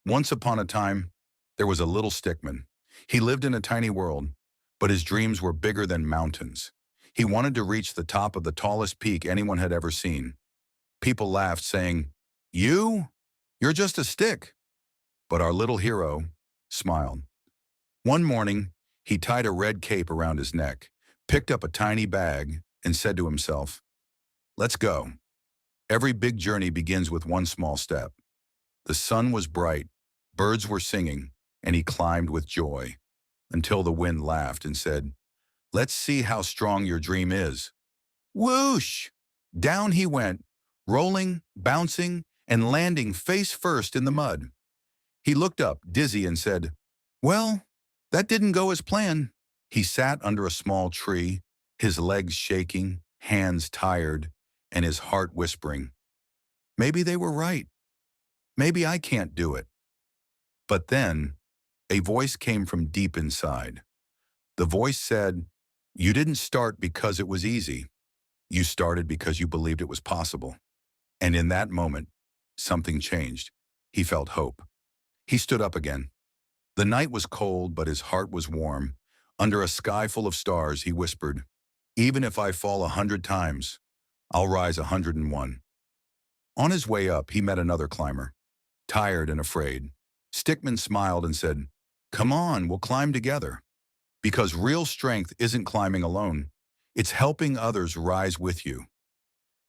Once upon a time, there was a little stickman. He lived in a tiny world, but his dreams were bigger than mountains. He wanted to reach the top of the tallest peak anyone had ever seen. People laughed, saying, "You? You're just a stick." But our little hero smiled. One morning, he tied a red cape around his neck, picked up a tiny bag, and said to himself, "Let's go." Every big journey begins with one small step. The sun was bright, birds were singing, and he climbed with joy, until the wind laughed and said, "Let's see how strong your dream is." Whoosh! Down he went, rolling, bouncing, and landing face first in the mud. He looked up, dizzy, and said, "Well, that didn't go as planned." He sat under a small tree, his legs shaking, hands tired, and his heart whispering, "Maybe they were right. Maybe I can't do it." But then, a voice came from deep inside. The voice said, "You didn't start because it was easy. You started because you believed it was possible." And in that moment, something changed. He felt hope. He stood up again. The night was cold, but his heart was warm. Under a sky full of stars, he whispered, "Even if I fall 100 times, I'll rise 101." On his way up, he met another climber, tired and afraid. Stickman smiled and said, "Come on, we'll climb together." Because real strength isn't climbing alone. It's helping others rise with you.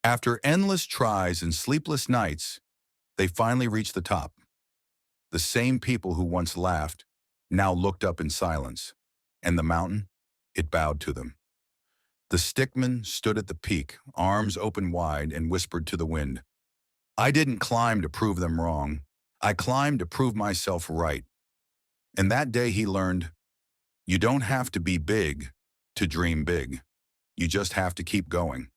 After endless tries and sleepless nights, they finally reached the top. The same people who once laughed now looked up in silence, and the mountain, it bowed to them. The stickman stood at the peak, arms open wide, and whispered to the wind, "I didn't climb to prove them wrong. I climbed to prove myself right." And that day he learned, you don't have to be big to dream big. You just have to keep going.